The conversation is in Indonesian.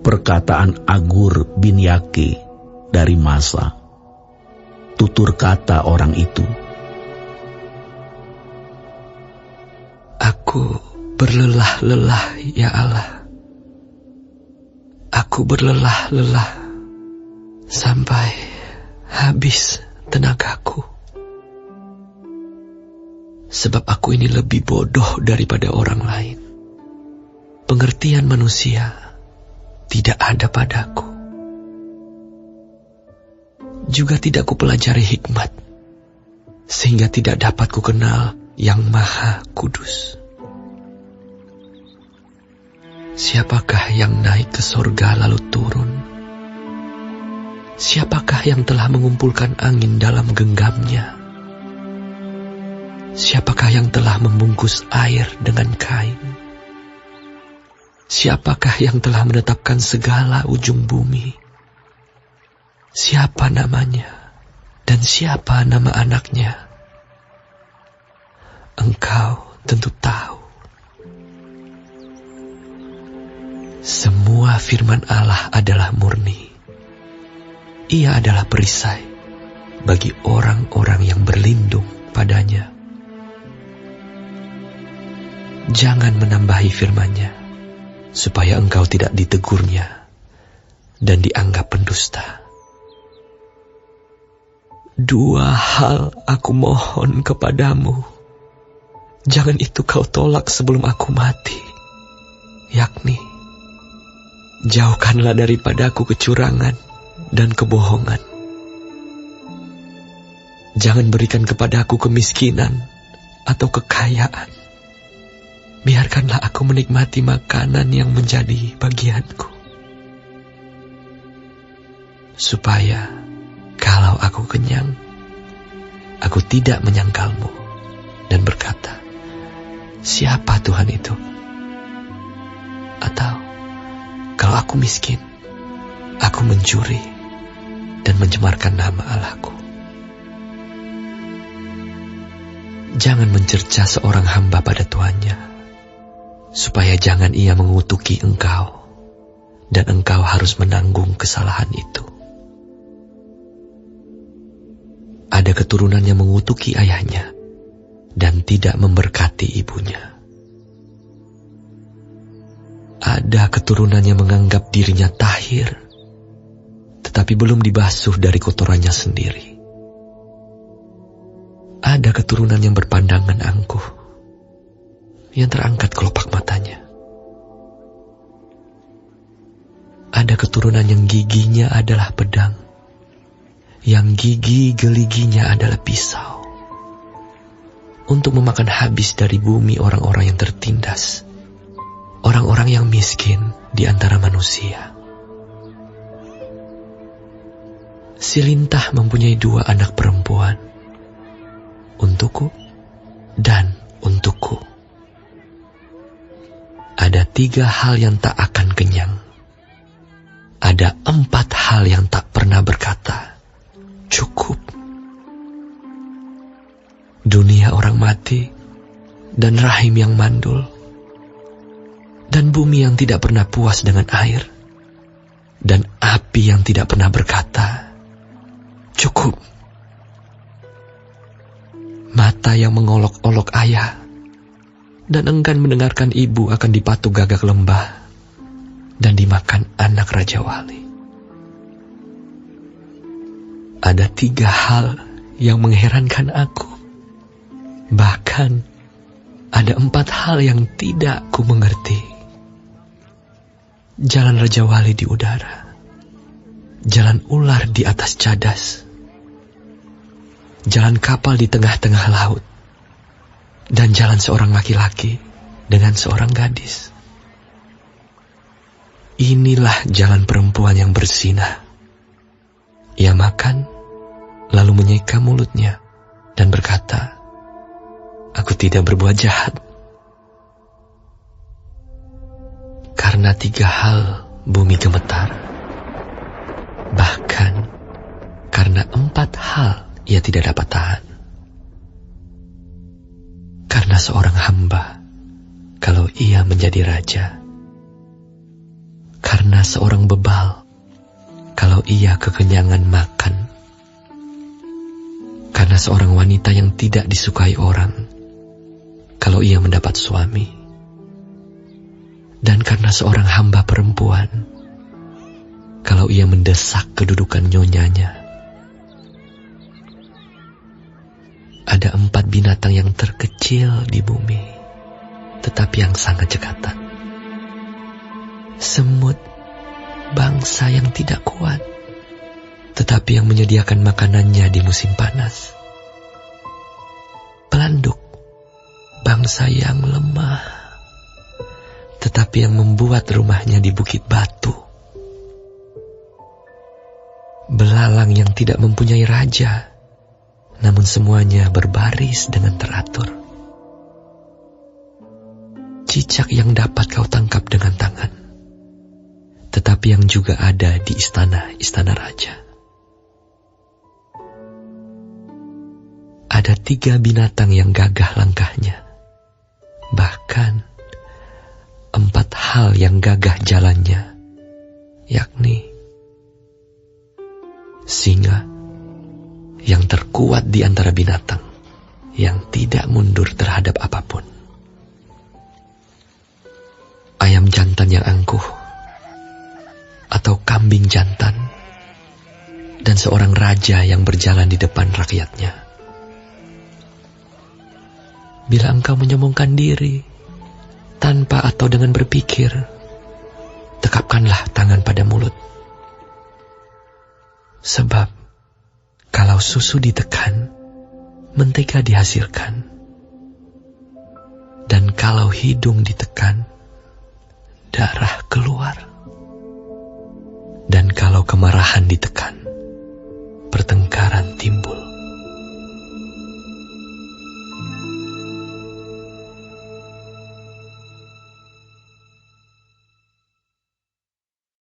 perkataan Agur bin Yake dari Masa. Tutur kata orang itu, Aku berlelah-lelah, ya Allah. Aku berlelah-lelah sampai habis tenagaku. Sebab aku ini lebih bodoh daripada orang lain. Pengertian manusia tidak ada padaku. Juga tidak kupelajari hikmat, sehingga tidak dapat kukenal yang Maha Kudus. Siapakah yang naik ke sorga lalu turun? Siapakah yang telah mengumpulkan angin dalam genggamnya? Siapakah yang telah membungkus air dengan kain? Siapakah yang telah menetapkan segala ujung bumi? Siapa namanya dan siapa nama anaknya? Engkau tentu tahu. Semua firman Allah adalah murni. Ia adalah perisai bagi orang-orang yang berlindung padanya. Jangan menambahi firman-Nya, supaya engkau tidak ditegurnya dan dianggap pendusta. Dua hal aku mohon kepadamu, jangan itu kau tolak sebelum aku mati, yakni, jauhkanlah daripadaku kecurangan dan kebohongan. Jangan berikan kepadaku kemiskinan atau kekayaan. Biarkanlah aku menikmati makanan yang menjadi bagianku. Supaya kalau aku kenyang, aku tidak menyangkalmu dan berkata, siapa Tuhan itu? Atau kalau aku miskin, aku mencuri dan mencemarkan nama Allahku. Jangan mencerca seorang hamba pada tuannya, supaya jangan ia mengutuki engkau, dan engkau harus menanggung kesalahan itu. Ada keturunan yang mengutuki ayahnya, dan tidak memberkati ibunya. Ada keturunan yang menganggap dirinya tahir, tetapi belum dibasuh dari kotorannya sendiri. Ada keturunan yang berpandangan angkuh, yang terangkat kelopak matanya. Ada keturunan yang giginya adalah pedang, yang gigi geliginya adalah pisau, untuk memakan habis dari bumi orang-orang yang tertindas, orang-orang yang miskin di antara manusia. Si lintah mempunyai 2 anak perempuan, untukku dan untukku. Ada 3 hal yang tak akan kenyang. Ada 4 hal yang tak pernah berkata, cukup. Dunia orang mati, dan rahim yang mandul, dan bumi yang tidak pernah puas dengan air, dan api yang tidak pernah berkata, cukup. Mata yang mengolok-olok ayah, dan enggan mendengarkan ibu akan dipatuk gagak lembah, dan dimakan anak Raja Wali. Ada 3 hal yang mengherankan aku. Bahkan ada 4 hal yang tidak ku mengerti. Jalan Raja Wali di udara, jalan ular di atas cadas, jalan kapal di tengah-tengah laut, dan jalan seorang laki-laki dengan seorang gadis. Inilah jalan perempuan yang berzinah. Ia makan, lalu menyeka mulutnya, dan berkata, aku tidak berbuat jahat. Karena 3 hal bumi gemetar. Bahkan karena 4 hal ia tidak dapat tahan. Karena seorang hamba, kalau ia menjadi raja. Karena karena seorang bebal kalau ia kekenyangan makan, karena seorang wanita yang tidak disukai orang kalau ia mendapat suami, dan karena seorang hamba perempuan kalau ia mendesak kedudukan nyonyanya. Ada 4 binatang yang terkecil di bumi, tetapi yang sangat cekatan. Semut, bangsa yang tidak kuat, tetapi yang menyediakan makanannya di musim panas. Pelanduk, bangsa yang lemah, tetapi yang membuat rumahnya di bukit batu. Belalang yang tidak mempunyai raja, namun semuanya berbaris dengan teratur. Cicak yang dapat kau tangkap dengan tangan, tetapi yang juga ada di istana-istana raja. Ada 3 binatang yang gagah langkahnya, bahkan 4 hal yang gagah jalannya, yakni singa yang terkuat di antara binatang, yang tidak mundur terhadap apapun. Ayam jantan yang angkuh, atau kambing jantan, dan seorang raja yang berjalan di depan rakyatnya. Bila engkau menyombongkan diri, tanpa atau dengan berpikir, tekapkanlah tangan pada mulut. Sebab, kalau susu ditekan, mentega dihasilkan. Dan kalau hidung ditekan, darah keluar. Dan kalau kemarahan ditekan, pertengkaran